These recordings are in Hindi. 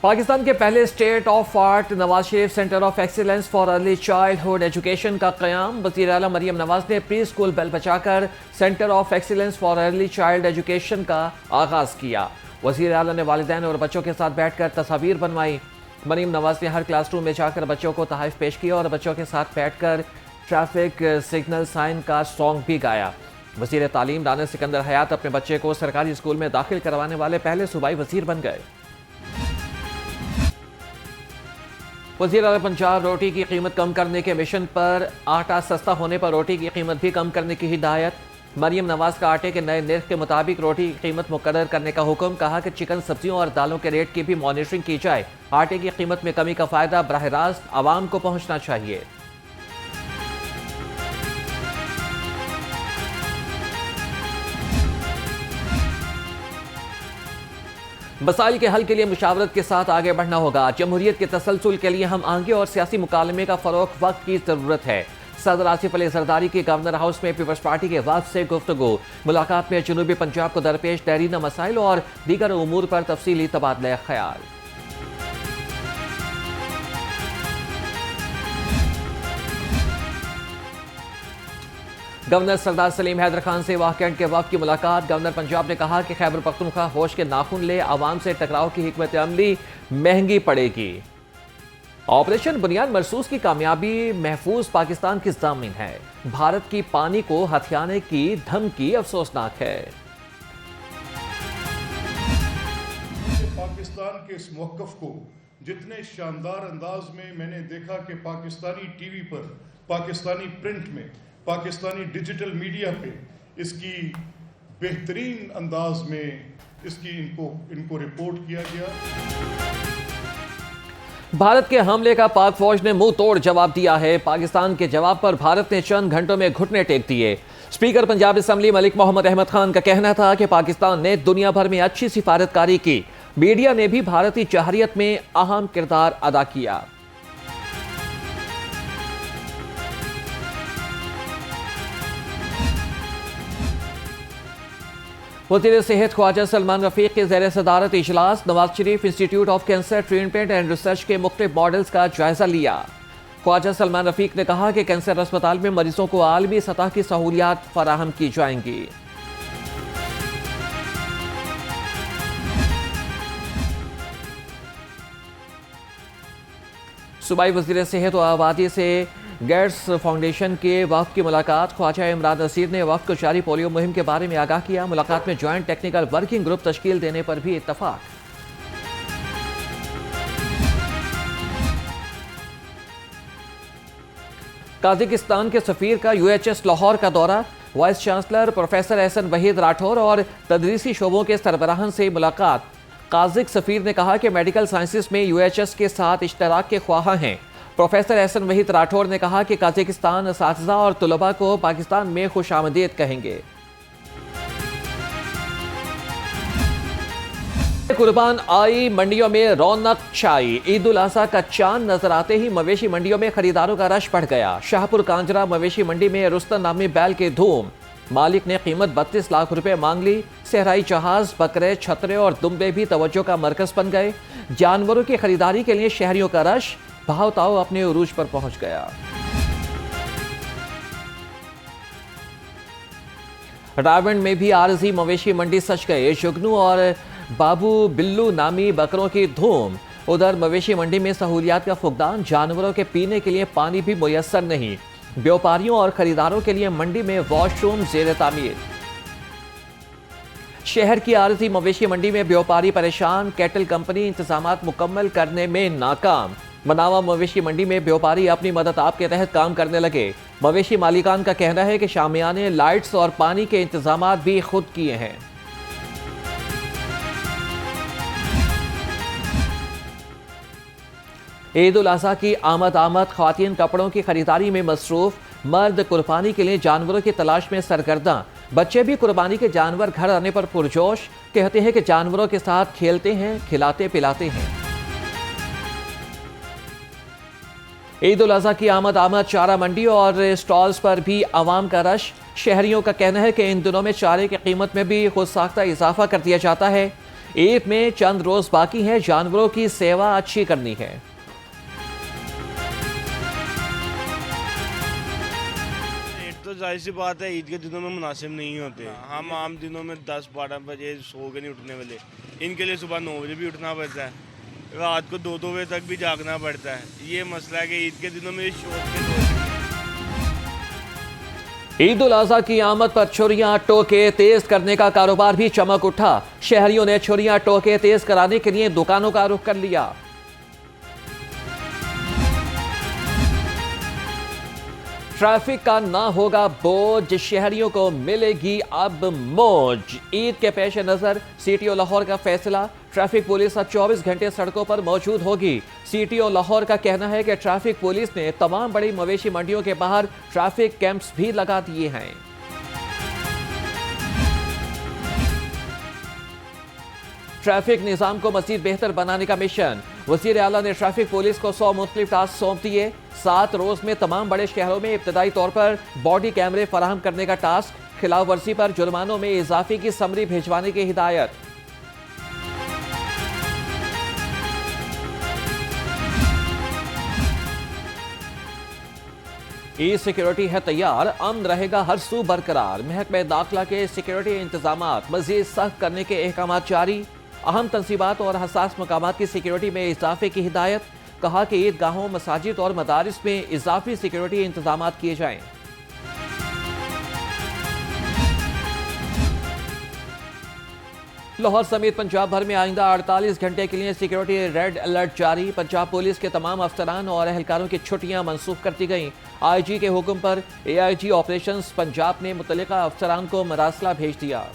पाकिस्तान के पहले state of art Nawaz Sharif centre of excellence for early childhood education का क़याम। वज़ीर आला मरियम नवाज ने प्री स्कूल बेल बजाकर centre of excellence for early child education का आगाज़ किया। वज़ीर आला ने वालिदैन और बच्चों के साथ बैठकर तस्वीर बनवाई। मरियम नवाज ने हर क्लासरूम में जाकर बच्चों को तोहफ़े पेश किया और बच्चों के साथ बैठकर ट्रैफिक सिग्नल साइन का सॉन्ग भी गाया। वज़ीर तालीम राना सिकंदर हयात अपने बच्चे को सरकारी स्कूल में दाखिल करवाने वाले पहले सूबाई वज़ीर बन गए। वज़ीर आला पंजाब रोटी की कीमत कम करने के मिशन पर आटा सस्ता होने पर रोटी की कीमत भी कम करने की हिदायत। मरियम नवाज का आटे के नए निर्ख के मुताबिक रोटी की कीमत मुकर्रर करने का हुक्म। कहा कि चिकन, सब्जियों और दालों के रेट की भी मॉनिटरिंग की जाए। आटे की कीमत में कमी का फायदा बराह रास्त आवाम को पहुंचना चाहिए। मसाइल के हल के लिए मुशावरत के साथ आगे बढ़ना होगा। जमहूरियत के तसलसल के लिए हम आगे और सियासी मुकालमे का फरोग वक्त की जरूरत है। सदर आसिफ अली जरदारी की गवर्नर हाउस में पीपल्स पार्टी के वफद से गुफ्तगू। मुलाकात में जनूबी पंजाब को दरपेश तहरीना मसाइल और दीगर उमूर पर तफसीली तबादला ख्याल। गवर्नर सरदार सलीम हैदर खान से वाह कैंट के वफद की मुलाकात। गवर्नर पंजाब ने कहा कि खैबर पख्तूनख्वा होश के नाखून ले, आवाम से टकराव की हिकमत अमली महंगी पड़ेगी। ऑपरेशन बुनियाद मरसूस की कामयाबी महफूज पाकिस्तान की ज़ामिन है। भारत की पानी को हथियाने की धमकी अफसोसनाक है। पाकिस्तान के इस मौक़िफ़ को जितने शानदार अंदाज में मैंने देखा कि पाकिस्तानी टीवी पर, पाकिस्तानी प्रिंट में, पाकिस्तानी डिजिटल मीडिया पे इसकी बेहतरीन अंदाज में इनको रिपोर्ट किया गया। भारत के हमले का पाक फौज ने मुंह तोड़ जवाब दिया है। पाकिस्तान के जवाब पर भारत ने चंद घंटों में घुटने टेक दिए। स्पीकर पंजाब असम्बली मलिक मोहम्मद अहमद खान का कहना था कि पाकिस्तान ने दुनिया भर में अच्छी सिफारतकारी की। मीडिया ने भी भारतीय जहरियत में अहम किरदार अदा किया। वज़ीर सेहत ख्वाजा सलमान रफीक के ज़ेर सदारत इजलास। Nawaz Sharif institute of cancer treatment and research के मुख्तलिफ मॉडल्स का जायजा लिया। ख्वाजा सलमान रफीक ने कहा कि कैंसर अस्पताल में मरीजों को आलमी सतह की सहूलियात फराहम की जाएंगी। सूबाई वज़ीर सेहत व आबादी से गेट्स फाउंडेशन के वफ़द की मुलाकात। ख्वाजा इमरान नसीर ने वफ़द को जारी पोलियो मुहिम के बारे में आगाह किया। मुलाकात में ज्वाइंट टेक्निकल वर्किंग ग्रुप तश्कील देने पर भी इत्तफाक। काज़ाकिस्तान के सफ़ीर का UHS लाहौर का दौरा। Vice chancellor professor Ehsan Waheed Rathore और तदरीसी शोबों के सरबराहान से मुलाकात। काज़िक सफ़ीर ने कहा कि मेडिकल साइंसेस में UHS के साथ इश्तराक के ख्वाह हैं। प्रोफेसर एहसन वहीद राठौर ने कहा कि काज़ाकिस्तान असातिज़ा और तुलबा को पाकिस्तान में खुशामदीद कहेंगे। कुर्बान आई, मंडियों में रौनक छाई। ईद उल अज़हा का चांद नजर आते ही मवेशी मंडियों में खरीदारों का रश बढ़ गया। शाहपुर कांजरा मवेशी मंडी में रुस्तम नामी बैल के धूम। मालिक ने कीमत 32 लाख रुपए मांग ली। सहराई जहाज, बकरे, छतरे और दुम्बे भी तवज्जो का मरकज बन गए। जानवरों की खरीदारी के लिए शहरियों का रश भाव ताव अपने उरूज पर पहुंच गया। रावण में भी आरजी मवेशी मंडी सज गए। जुगनू और बाबू बिल्लू नामी बकरों की धूम। उधर मवेशी मंडी में सहूलियात का फुकदान। जानवरों के पीने के लिए पानी भी मुयस्सर नहीं। व्यापारियों और खरीदारों के लिए मंडी में वॉशरूम ज़ेर तामीर। शहर की आरजी मवेशी मंडी में व्यापारी परेशान। कैटल कंपनी इंतजामात मुकम्मल करने में नाकाम। मनावा मवेशी मंडी में व्यापारी अपनी मदद आप के तहत काम करने लगे। मवेशी मालिकान का कहना है कि शामियाने, लाइट्स और पानी के इंतजामात भी खुद किए हैं। ईद उल अज़हा की आमद ख्वातीन कपड़ों की खरीदारी में मसरूफ। मर्द कुर्बानी के लिए जानवरों की तलाश में सरगर्दा। बच्चे भी कुर्बानी के जानवर घर आने पर पुरजोश। कहते हैं कि जानवरों के साथ खेलते हैं, खिलाते पिलाते हैं। ईद उल अजहा की आमद चारा मंडी और स्टॉल्स पर भी आवाम का रश। शहरियों का कहना है कि इन दिनों में चारे की कीमत में भी खुद साख्ता इजाफा कर दिया जाता है। ईद में चंद रोज बाकी है, जानवरों की सेवा अच्छी करनी है। तो जाहिर सी बात है ईद के दिनों में मुनासिब नहीं होते। हम आम दिनों में 10-12 बजे सो के नहीं उठने वाले, इनके लिए सुबह 9 बजे भी उठना पड़ता है, रात को 2-2 बजे तक भी जागना पड़ता है। ये मसला है कि ईद के दिनों में शौक के दौर ईद उल अजहा की आमद पर छुरियां टोके तेज करने का कारोबार भी चमक उठा। शहरियों ने छुरियां टोके तेज कराने के लिए दुकानों का रुख कर लिया। ट्रैफिक का ना होगा बोझ, शहरियों को मिलेगी अब मौज। ईद के पेश नजर सीटीओ लाहौर का फैसला, ट्रैफिक पुलिस अब 24 घंटे सड़कों पर मौजूद होगी। सीटीओ लाहौर का कहना है कि ट्रैफिक पुलिस ने तमाम बड़ी मवेशी मंडियों के बाहर ट्रैफिक कैंप्स भी लगा दिए हैं। ट्रैफिक निजाम को मजीद बेहतर बनाने का मिशन, वजीर आला ने ट्रैफिक पुलिस को 100 मुख्तलिफ टास्क सौंप दिए। 7 रोज में तमाम बड़े शहरों में इब्तदाई तौर पर बॉडी कैमरे फराहम करने का टास्क, खिलाफ वर्जी पर जुर्मानों में इजाफे की समरी भिजवाने की हिदायत। ई सिक्योरिटी है तैयार, अमन रहेगा हर सू बरकरार। महकमे दाखिला के सिक्योरिटी इंतजाम मजीद सख्त करने के अहकाम जारी। अहम तंसीबात और हसास मकामात की सिक्योरिटी में इजाफे की हिदायत। कहा कि ईदगाहों, मसाजिद और मदारिस में इजाफी सिक्योरिटी इंतजाम किए जाएं। लाहौर समेत पंजाब भर में आइंदा 48 घंटे के लिए सिक्योरिटी रेड अलर्ट जारी। पंजाब पुलिस के तमाम अफसरान और एहलकारों की छुट्टियां मनसूख कर दी गईं। आईजी के हुक्म पर एआईजी ऑपरेशंस पंजाब ने मुतल्लिका अफसरान को मरासला भेज दिया।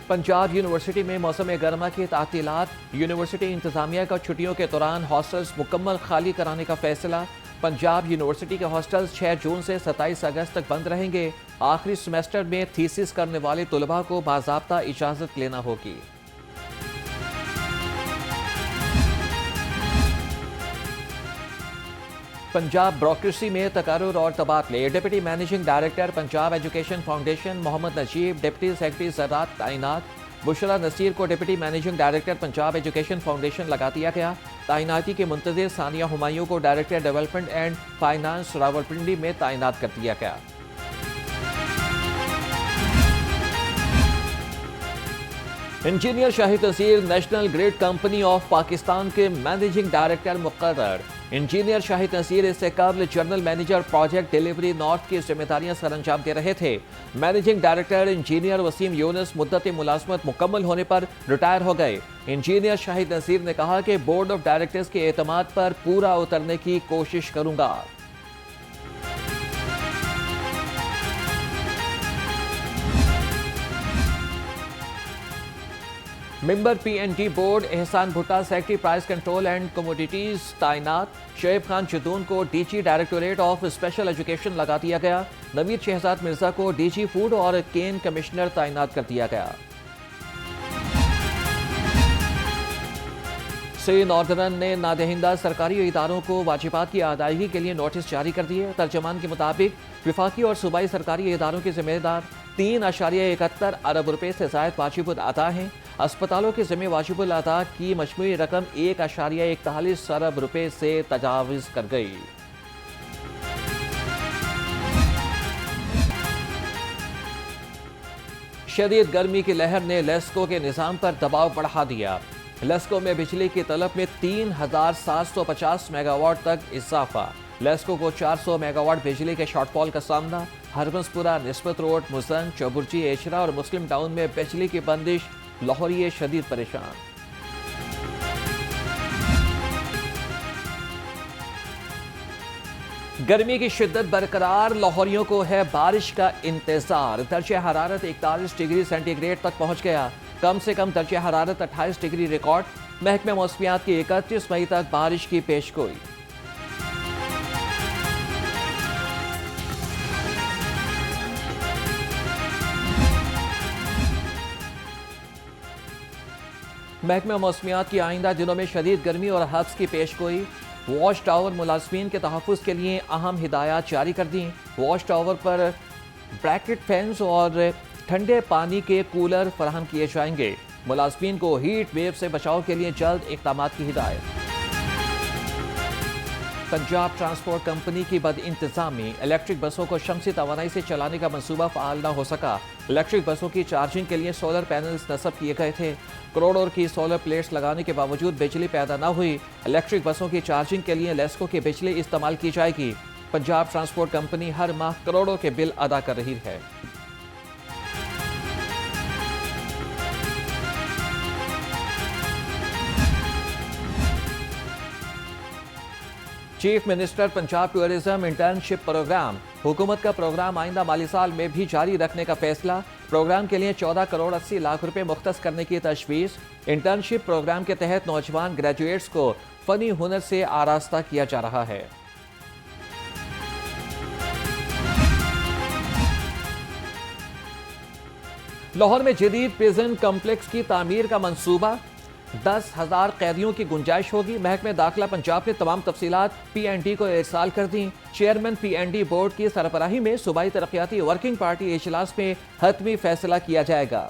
पंजाब यूनिवर्सिटी में मौसम गर्मा की तातीलात, यूनिवर्सिटी इंतजामिया का छुट्टियों के दौरान हॉस्टल्स मुकम्मल खाली कराने का फैसला। पंजाब यूनिवर्सिटी के हॉस्टल्स 6 जून से 27 अगस्त तक बंद रहेंगे। आखिरी सेमेस्टर में थीसिस करने वाले तुलबा को बाज़ाब्ता इजाज़त लेना होगी। पंजाब ब्यूरोक्रेसी में तकारुर और तबादले, deputy managing director Punjab education foundation Mohammad Najib, deputy secretary ज़राअत तैनात। बुशरा नसीर को deputy managing director Punjab education foundation लगा दिया गया। तैनाती के मुंतज़िर सानिया हुमायूं को director development and finance Rawalpindi में तैनात कर दिया गया। Engineer Shahid Naseer national grid company of Pakistan के मैनेजिंग डायरेक्टर मुकर्रर। इंजीनियर शाहिद नसीर इससे कबल general manager project delivery north की जिम्मेदारियां सर अंजाम दे रहे थे। Managing director engineer Waseem Younus मुद्दत मुलाजमत मुकम्मल होने पर रिटायर हो गए। इंजीनियर शाहिद नसीर ने कहा कि बोर्ड ऑफ डायरेक्टर्स के एतमाद पर पूरा उतरने की कोशिश करूंगा। मेंबर पीएनडी बोर्ड एहसान भुट्टा secretary price control and commodities तैनात। शोएब खान जदून को DG directorate of special education लगा दिया गया। नवीद शहजाद मिर्जा को डीजी फूड और केन कमिश्नर तैनात कर दिया गया। सी नॉर्दर्न ने नादहिंदा सरकारी इदारों को वाजिबात की अदायगी के लिए नोटिस जारी कर दिए। तर्जमान के मुताबिक विफाकी और सूबाई सरकारी इदारों के जिम्मेदार 3.71 अरब रुपए से जायद वाजिबुल अदा हैं। अस्पतालों के जिम्मे वाजिबुल अदा की मजमूई रकम 1.41 अरब रुपए से तजाविज कर गई। शदीद गर्मी की लहर ने लेस्को के निज़ाम पर दबाव बढ़ा दिया। लेस्को में बिजली की तलब में 3750 मेगावाट तक इजाफा। लेस्को को 400 मेगावाट बिजली के शॉर्टफॉल का सामना। हरबंसपुरा, निस्बत रोड, मुजन, चौबुर्जी, एशरा और मुस्लिम टाउन में बिजली की बंदिश, लाहौरी शदीद परेशान। गर्मी की शिद्दत बरकरार, लाहौरियों को है बारिश का इंतजार। दर्जा हरारत 41 डिग्री सेंटीग्रेड तक पहुंच गया। कम से कम दर्जा हरारत 28 डिग्री रिकॉर्ड। महकमे मौसमियात की 31 मई तक बारिश की पेशगोई। महकमा मौसमियात की आइंदा दिनों में शदीद गर्मी और हब्स की पेशगोई। वॉच टावर मुलाजमीन के तहफ़्फ़ुज़ के लिए अहम हिदायत जारी कर दी। वॉच टावर पर ब्रैकेट फैंस और ठंडे पानी के कूलर फराहम किए जाएंगे। मुलाजमीन को हीट वेव से बचाव के लिए जल्द इक़दाम की हिदायत। पंजाब ट्रांसपोर्ट कंपनी की बदइंतजामी, इलेक्ट्रिक बसों को शमसी तवानाई से चलाने का मंसूबा फ़ाल न हो सका। इलेक्ट्रिक बसों की चार्जिंग के लिए सोलर पैनल्स नस्ब किए गए थे। करोड़ों की सोलर प्लेट्स लगाने के बावजूद बिजली पैदा न हुई। इलेक्ट्रिक बसों की चार्जिंग के लिए लेस्को की बिजली इस्तेमाल की जाएगी। पंजाब ट्रांसपोर्ट कंपनी हर माह करोड़ों के बिल अदा कर रही है। Chief minister Punjab tourism internship programme, हुकूमत का प्रोग्राम आइंदा माली साल में भी जारी रखने का फैसला। प्रोग्राम के लिए 14 करोड़ 80 लाख रुपए मुख्तस करने की तजवीज़। इंटर्नशिप प्रोग्राम के तहत नौजवान ग्रेजुएट्स को फनी हुनर से आरास्ता किया जा रहा है। लाहौर में जदीद प्रिजन कम्प्लेक्स की तामीर का मंसूबा, 10,000 कैदियों की गुंजाइश होगी। महकमे दाखिला पंजाब ने तमाम तफसीलात PND को इरसाल कर दी। चेयरमैन PND बोर्ड की सरबराही में सूबाई तरक्याती वर्किंग पार्टी इजलास में हतमी फैसला किया जाएगा।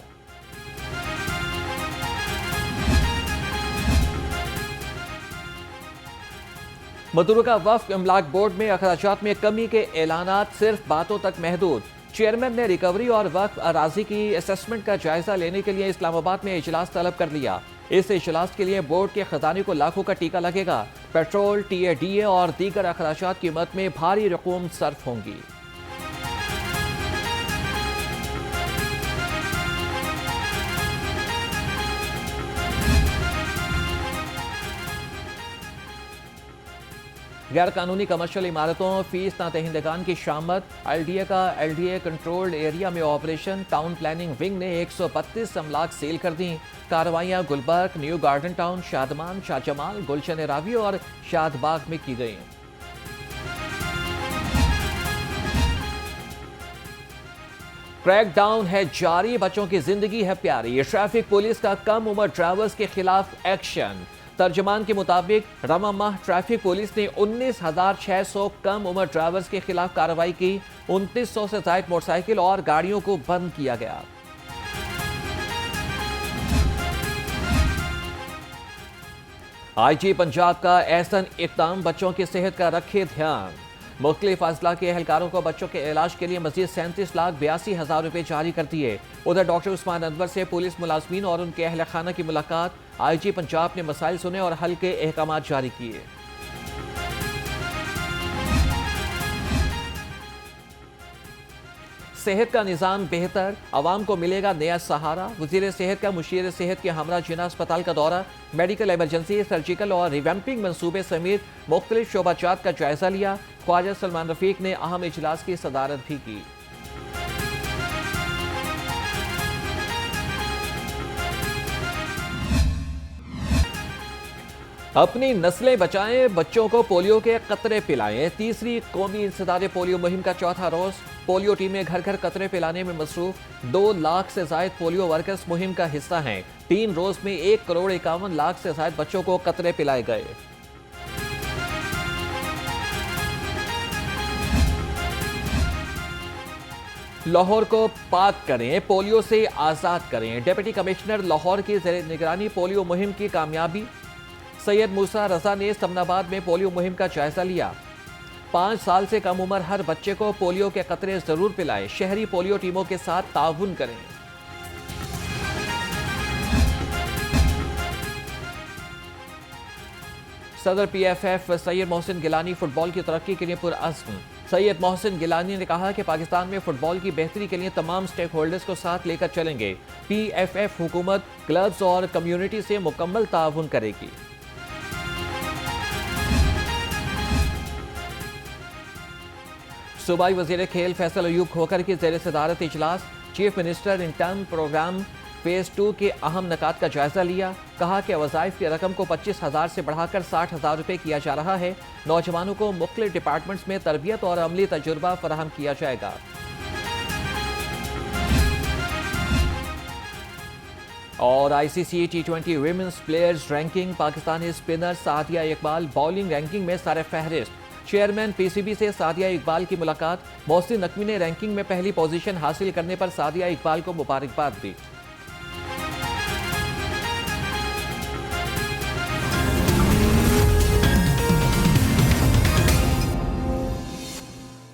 मतरूका वफ़्क़ इमलाक बोर्ड में अखराजात में कमी के ऐलानात सिर्फ बातों तक महदूद। चेयरमैन ने रिकवरी और वक्फ अराजी की असेसमेंट का जायजा लेने के लिए इस्लामाबाद में इजलास तलब कर लिया। इस इजलास के लिए बोर्ड के खजाने को लाखों का टीका लगेगा। पेट्रोल, TADA और दीगर अखराजात की मद में भारी रकूम सर्फ होंगी। गैर कानूनी कमर्शियल इमारतों, फीस ना दहिंदगान की शामत। LDA का LDA कंट्रोल्ड एरिया में ऑपरेशन। टाउन प्लानिंग विंग ने 132 अमलाक सील कर दी। कार्रवाइयां Gulberg, new garden town, Shadman, Shahjamal, Gulshan Ravi और शादबाग में की गई। क्रैकडाउन है जारी, बच्चों की जिंदगी है प्यारी। ट्रैफिक पुलिस का कम उम्र ड्राइवर्स के खिलाफ एक्शन। तर्जमान के मुताबिक रवा माह ट्रैफिक पुलिस ने 19,600 कम उम्र ड्राइवर्स के खिलाफ कार्रवाई की। 2900 से ज्यादा मोटरसाइकिल और गाड़ियों को बंद किया गया। IG पंजाब का एहसन इक़दाम, बच्चों की सेहत का रखे ध्यान। मुख्तलिफ अजला के एहलकारों को बच्चों के इलाज के लिए मजीद 37,82,000 रुपए जारी कर दिए। उधर डॉक्टर उस्मान अनवर से पुलिस मुलाजमीन और उनके अहल खाना की मुलाकात। IG पंजाब ने मसाइल सुने और हल के अहकाम जारी किए। सेहत का निज़ाम बेहतर, आवाम को मिलेगा नया सहारा। वज़ीर सेहत का मुशीर सेहत के हमरा जिना अस्पताल का दौरा। मेडिकल इमरजेंसी, सर्जिकल और रिवैम्पिंग मंसूबे समेत मुख्तलिफ शोबाजात का जायजा लिया। ख्वाजा सलमान रफीक ने अहम इजलास की सदारत भी की। अपनी नस्लें बचाएं, बच्चों को पोलियो के कतरे पिलाएं। तीसरी कौमी इंसदाद पोलियो मुहिम का चौथा रोज। पोलियो टीमें घर घर कतरे पिलाने में मसरूफ। 2 लाख से ज्यादा पोलियो वर्कर्स मुहिम का हिस्सा हैं। 3 रोज में 1,51,00,000 से ज्यादा बच्चों को कतरे पिलाए गए। लाहौर को पाक करें, पोलियो से आजाद करें। डिप्टी कमिश्नर लाहौर की ज़ेर निगरानी पोलियो मुहिम की कामयाबी। सैयद मूसा रजा ने समनाबाद में पोलियो मुहिम का जायजा लिया। 5 साल से कम उम्र हर बच्चे को पोलियो के कतरे जरूर पिलाएं। शहरी पोलियो टीमों के साथ ताउन करें। सदर PFF सैयद मोहसिन गिलानी फुटबॉल की तरक्की के लिए पुरअज़्म। सैयद मोहसिन गिलानी ने कहा कि पाकिस्तान में फुटबॉल की बेहतरी के लिए तमाम स्टेक होल्डर्स को साथ लेकर चलेंगे। PFF हुकूमत, क्लब्स और कम्युनिटी से मुकम्मल ताउन करेगी। सूबाई वज़ीर खेल फैसल अयूब खोखर की ज़ेर सदारत इजलास। Chief minister intern programme phase 2 के अहम निकात का जायजा लिया। कहा कि वज़ाइफ की रकम को 25,000 से बढ़ाकर 60,000 रुपये किया जा रहा है। नौजवानों को मुख्तलिफ डिपार्टमेंट्स में तरबियत और अमली तजुर्बा फराहम किया जाएगा। और आईसीसी टी20 women's players ranking, Pakistani spinner Sadia Iqbal bowling ranking में सर फहरिस्त। चेयरमैन पीसीबी से सादिया इकबाल की मुलाकात, मोहसिन नकवी ने रैंकिंग में पहली पोजीशन हासिल करने पर सादिया इकबाल को मुबारकबाद दी।